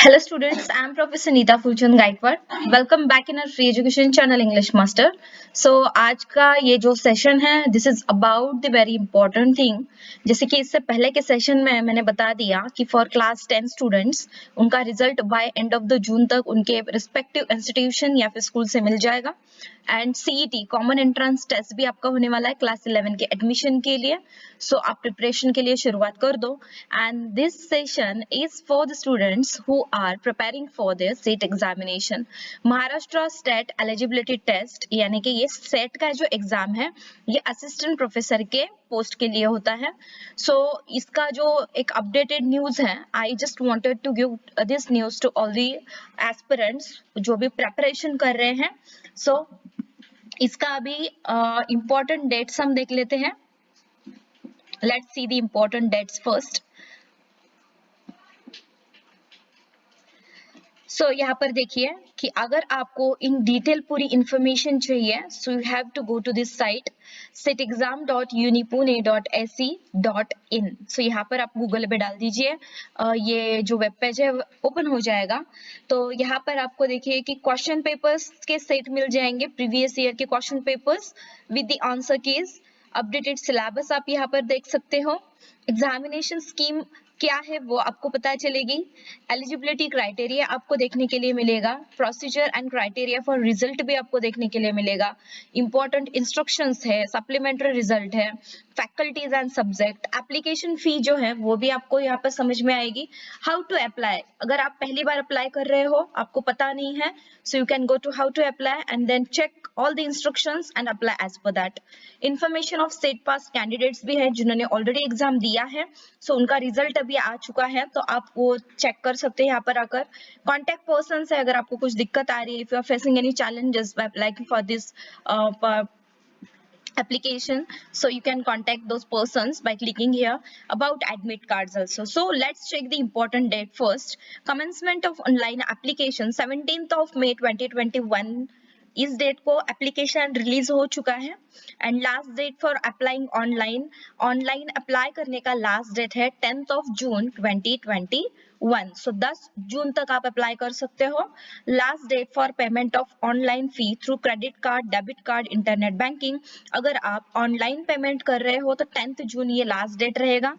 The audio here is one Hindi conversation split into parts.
Hello students, I am Professor Neeta Fulchand Gaikwad. Welcome back in our free education channel English Master. So आज का ये जो सेशन है this is about the very important thing. जैसे कि इससे पहले के सेशन में मैंने बता दिया कि for class 10 students उनका result by end of the June तक उनके respective institution या फिर स्कूल से मिल जाएगा. And CET common entrance test भी आपका होने वाला है क्लास 11 के एडमिशन के लिए. सो आप प्रिपरेशन के लिए शुरुआत कर दो. And this session is for the students who are preparing for their SET examination. Maharashtra state eligibility test यानी कि ये सेट का जो एग्जाम है ये असिस्टेंट प्रोफेसर के पोस्ट के लिए होता है. सो इसका जो एक अपडेटेड न्यूज है, I just wanted to give this news to all the aspirants जो भी प्रिपरेशन कर रहे हैं. सो इसका अभी इम्पोर्टेंट डेट्स हम देख लेते हैं. Let's see the important dates first. So यहाँ पर देखिए कि अगर आपको इन डिटेल पूरी इंफॉर्मेशन चाहिए so you have to go to this site setexam.unipune.ac.in. So यहाँ पर आप गूगल पे डाल दीजिए, ये जो वेब पेज है ओपन हो जाएगा. तो यहाँ पर आपको देखिए कि क्वेश्चन पेपर्स के सेट मिल जाएंगे, प्रीवियस ईयर के question papers with the answer keys. Updated syllabus आप यहाँ पर देख सकते हो. एग्जामिनेशन स्कीम क्या है वो आपको पता चलेगी. एलिजिबिलिटी क्राइटेरिया आपको देखने के लिए मिलेगा. Procedure and criteria for result भी आपको देखने के लिए मिलेगा. इंपॉर्टेंट इंस्ट्रक्शंस है, सप्लीमेंट्री रिजल्ट है, faculties and subject. Application fee जो है वो भी आपको यहाँ पर समझ में आएगी. हाउ टू अप्लाई, अगर आप पहली बार अप्लाई कर रहे हो, आपको पता नहीं है, so you can go to how to apply and then check all the instructions and apply as per that. Information of state pass candidates भी है जिन्होंने ऑलरेडी एग्जाम दिया है. सो उनका रिजल्ट अभी आ चुका है तो आप वो चेक कर सकते हैं यहाँ पर आकर. कॉन्टेक्ट पर्सन है, अगर आपको कुछ दिक्कत आ रही है, if you are facing any challenges by applying for this application, so you can contact those persons by clicking here. About admit cards also, so let's check the important date first. Commencement of online application 17th of May 2021. इस डेट को एप्लीकेशन रिलीज हो चुका है. And last date for applying online apply करने का लास्ट डेट है 10th of June 2021. सो 10 जून तक आप अप्लाई कर सकते हो. Last date for payment of online fee through credit card, debit card, internet banking. अगर आप ऑनलाइन पेमेंट कर रहे हो तो 10th जून ये लास्ट डेट रहेगा.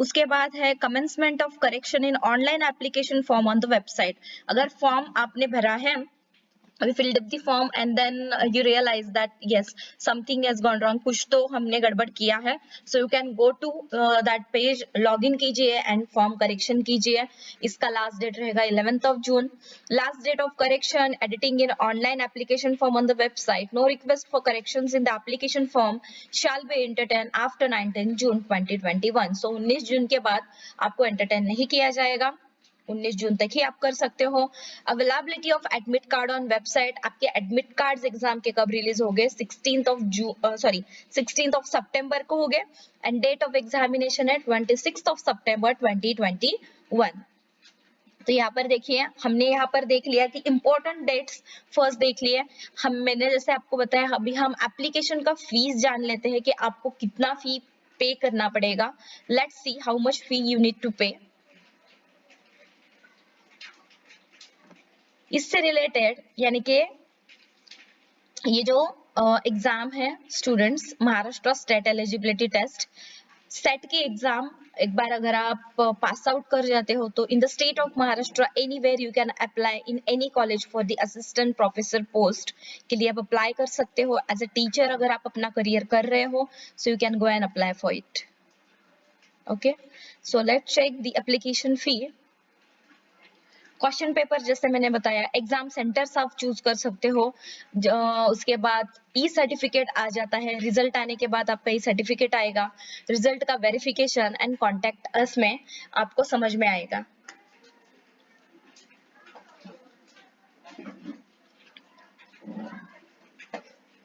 उसके बाद है commencement of correction in online application form on the website. अगर फॉर्म आपने भरा है, we filled up the form and then you realize that yes something has gone wrong, कुछ तो हमने गड़बड़ किया है. so you can go to that page, login कीजिए and form correction कीजिए. इसका last date रहेगा 11th of June. last date of correction editing in online application form on the website. no request for corrections in the application form shall be entertained after 19 June 2021. so 19 जून के बाद आपको एंटरटेन नहीं किया जाएगा, 19 जून तक ही आप कर सकते हो. Availability of admit card on website. आपके एडमिट कार्ड्स एग्जाम के कब रिलीज हो गए? 16th of September को हो गए. एंड डेट ऑफ एग्जामिनेशन है 26th of September 2021. तो यहाँ पर देखिए, हमने यहाँ पर देख लिया कि इंपॉर्टेंट डेट्स फर्स्ट देख लिए. मैंने जैसे आपको बताया, अभी हम एप्लीकेशन का फीस जान लेते हैं कि आपको कितना फी पे करना पड़ेगा. Let's see how much fee you need to pay. इससे रिलेटेड यानी कि ये जो एग्जाम है students, Maharashtra state eligibility test, SET के एग्जाम एक बार अगर आप पास आउट कर जाते हो तो इन the state of Maharashtra anywhere you can apply in any college for the assistant professor post के लिए आप अप्लाई कर सकते हो. एज अ टीचर अगर आप अपना करियर कर रहे हो so you can go and apply for it. Okay, so let's check the application fee. Question paper जैसे मैंने बताया, एग्जाम सेंटर्स आप चूज कर सकते हो. उसके बाद ई सर्टिफिकेट आ जाता है. रिजल्ट आने के बाद आपका ई सर्टिफिकेट आएगा. रिजल्ट का वेरिफिकेशन एंड कॉन्टेक्ट अस में आपको समझ में आएगा.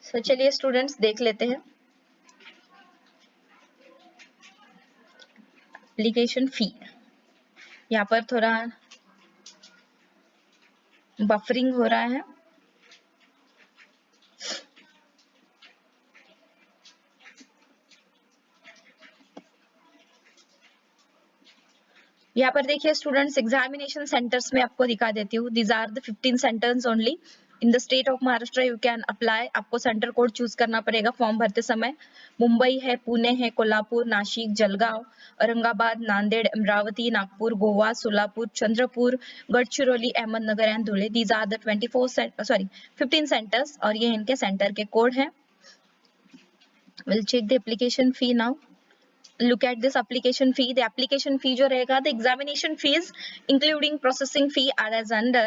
तो चलिए स्टूडेंट्स देख लेते हैं एप्लीकेशन फी. यहाँ पर थोड़ा बफरिंग हो रहा है. यहाँ पर देखिए स्टूडेंट्स एग्जामिनेशन सेंटर्स में आपको दिखा देती हूँ. These are the 15 centres only in the state of Maharashtra. You can apply. आपको सेंटर कोड चूज करना पड़ेगा फॉर्म भरते समय. मुंबई है, पुणे है, Kolhapur, Nashik, Jalgaon, Aurangabad, Nanded, Amravati, Nagpur, Goa, Solapur, Chandrapur, Gadchiroli, Ahmednagar and Dhule. These are the 15 centres और ये इनके सेंटर के कोड हैं. Will check the application fee now. Look at this application fee. The application fee जो रहेगा, the examination fees including processing fee are as under.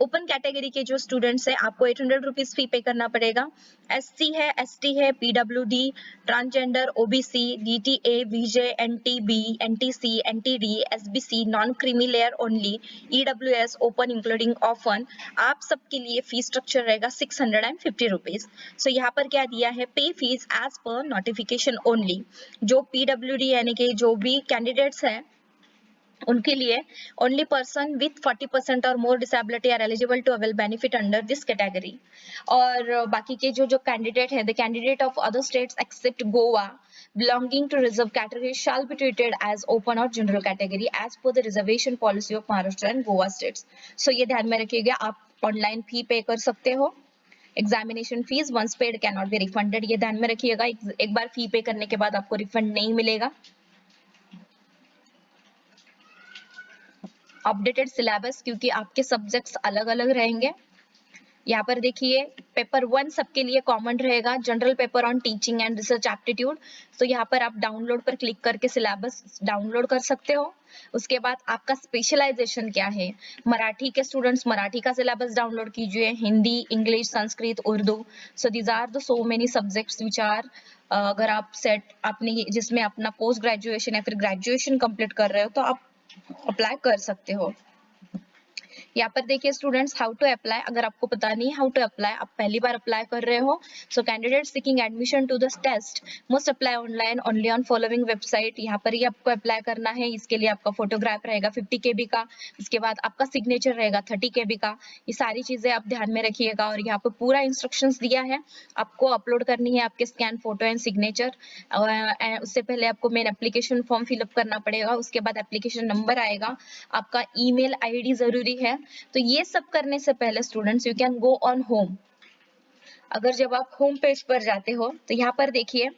Open category के जो स्टूडेंट्स है आपको 800 रुपीज फी पे करना पड़ेगा. SC है, ST है, PWD, transgender, OBC, DTA, VJ, NTB, NTC, NTD, SBC, non creamy layer only, EWS, open including often, आप सबके लिए फी स्ट्रक्चर रहेगा 650 रुपीज. सो यहाँ पर क्या दिया है, pay fees as per notification only. जो PWD यानी कि जो भी कैंडिडेट्स हैं उनके लिए ओनली पर्सन विथ 40% और more disability are eligible to avail benefit under this category. और बाकी के जो कैंडिडेट है, the candidate of other states except Goa belonging to reserve category shall be treated as open or general category as per the reservation policy of Maharashtra and Goa states. So ये ध्यान में रखिएगा, आप ऑनलाइन फी पे कर सकते हो. Examination fees once paid can not be refunded. ये ध्यान में रखिएगा, एक बार फी पे करने के बाद आपको रिफंड नहीं मिलेगा. अपडेटेड सिलेबस, क्योंकि आपके सब्जेक्ट्स अलग अलग रहेंगे. यहाँ पर देखिए पेपर 1 सबके लिए कॉमन रहेगा, general paper on teaching and research aptitude. तो यहाँ पर आप डाउनलोड पर क्लिक करके सिलेबस डाउनलोड कर सकते हो. उसके बाद आपका स्पेशलाइजेशन क्या है. मराठी के स्टूडेंट्स मराठी का सिलेबस डाउनलोड कीजिए, Hindi, English, Sanskrit, Urdu. So these are the so many subjects which are, अगर आप सेट अपने जिसमें अपना पोस्ट ग्रेजुएशन या फिर ग्रेजुएशन कंप्लीट कर रहे हो तो आप अप्लाई कर सकते हो. यहाँ पर देखिए स्टूडेंट्स हाउ टू अप्लाई. अगर आपको पता नहीं हाउ टू अप्लाई, आप पहली बार अप्लाई कर रहे हो, so candidate seeking admission to this test must apply online only on following website. यहाँ पर ही आपको अप्लाई करना है. इसके लिए आपका फोटोग्राफ रहेगा 50 KB का, इसके बाद आपका सिग्नेचर रहेगा 30 KB का. ये सारी चीजें आप ध्यान में रखिएगा. और यहाँ पर पूरा इंस्ट्रक्शंस दिया है, आपको अपलोड करनी है आपके स्कैन फोटो एंड सिग्नेचर. उससे पहले आपको मेन एप्लीकेशन फॉर्म फिलअप करना पड़ेगा. उसके बाद एप्लीकेशन नंबर आएगा, आपका ईमेल आईडी जरूरी है. तो ये सब करने से पहले students you can go on home. अगर जब आप होम पेज पर जाते हो तो यहाँ पर देखिए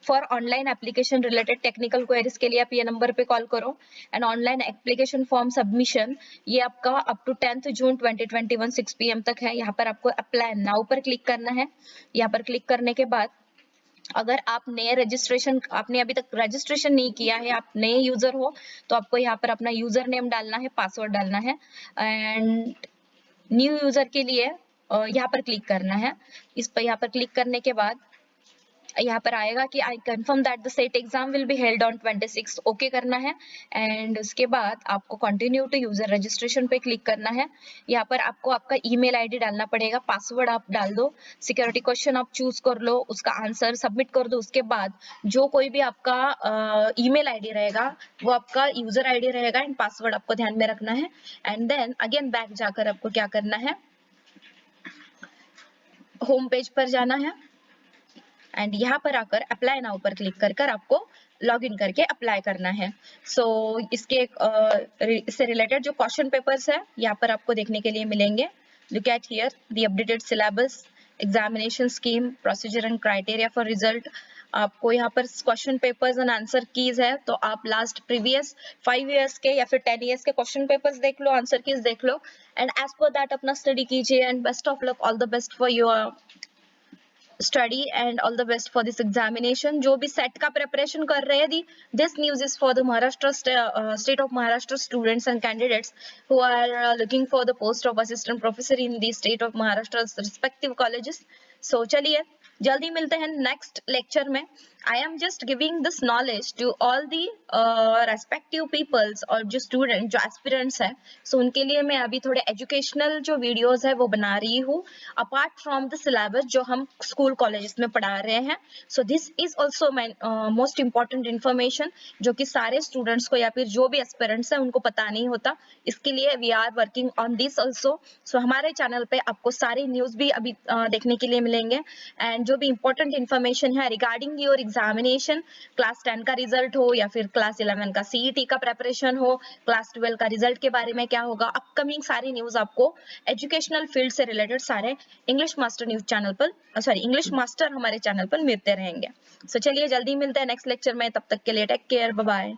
for online application related technical queries के लिए आप ये नंबर पे कॉल करो. And online application form submission ये आपका up to 10th June 2021 6 PM तक है. यहाँ पर आपको अप्लाई नाउ पर क्लिक करना है. यहाँ पर क्लिक करने के बाद अगर आप नए रजिस्ट्रेशन, आपने अभी तक रजिस्ट्रेशन नहीं किया है, आप नए यूजर हो, तो आपको यहाँ पर अपना यूजर नेम डालना है, पासवर्ड डालना है. एंड न्यू यूजर के लिए यहाँ पर क्लिक करना है. इस पर यहाँ पर क्लिक करने के बाद यहाँ पर आएगा कि I confirm that the set exam will be held on 26. Okay करना है. एंड उसके बाद आपको कंटिन्यू टू यूजर रजिस्ट्रेशन पे क्लिक करना है. यहाँ पर आपको आपका ईमेल आईडी डालना पड़ेगा, पासवर्ड आप डाल दो, सिक्योरिटी क्वेश्चन आप चूज कर लो, उसका आंसर सबमिट कर दो. उसके बाद जो कोई भी आपका ईमेल आईडी रहेगा वो आपका यूजर आईडी रहेगा एंड पासवर्ड आपको ध्यान में रखना है. एंड देन अगेन बैक जाकर आपको क्या करना है, होम पेज पर जाना है. एंड यहाँ पर आकर अप्लाई नाउ पर क्लिक कर कर आपको लॉग इन करके अप्लाई करना है. सो इससे रिलेटेड जो क्वेश्चन पेपर्स है यहाँ पर आपको देखने के लिए मिलेंगे. Look at here the updated syllabus, examination scheme, procedure and criteria for result. आपको यहाँ पर question papers and answer keys है, तो आप लास्ट प्रीवियस 5 years के या फिर 10 years के क्वेश्चन पेपर्स देख लो, आंसर कीज देख लो एंड एज पर दैट अपना स्टडी कीजिए. And best of luck, all the best for your study and all the best for this examination. जो भी सेट का प्रिपरेशन कर रहे हैं, this news is for the Maharashtra state of Maharashtra students and candidates who are looking for the post of assistant professor in the state of Maharashtra's respective colleges. So चलिए जल्दी मिलते हैं नेक्स्ट लेक्चर में. I am just giving this knowledge to all the respective peoples, और जो स्टूडेंट जो एस्पिरेंट्स है, सो उनके लिए मैं अभी थोड़े एजुकेशनल जो वीडियोस है वो बना रही हूँ अपार्ट फ्रॉम द सिलेबस जो हम स्कूल कॉलेजेस में पढ़ा रहे हैं. So this is also most important information जो कि सारे स्टूडेंट्स को या फिर जो भी एस्पिरेंट्स है उनको पता नहीं होता. इसके लिए we are working on this also. So हमारे चैनल पे आपको सारी न्यूज भी अभी देखने के लिए मिलेंगे एंड जो भी इम्पोर्टेंट इन्फॉर्मेशन है रिगार्डिंग योर एग्जामिनेशन, क्लास 10 का रिजल्ट हो या फिर क्लास 11 का सीईटी का प्रेपरेशन हो, क्लास 12 का रिजल्ट के बारे में क्या होगा, अपकमिंग सारी न्यूज आपको एजुकेशनल फील्ड से रिलेटेड सारे इंग्लिश मास्टर न्यूज चैनल पर, सॉरी इंग्लिश मास्टर हमारे चैनल पर मिलते रहेंगे। सो चलिए जल्दी मिलते हैं नेक्स्ट लेक्चर में, तब तक के लिए टेक केयर, बाय बाय।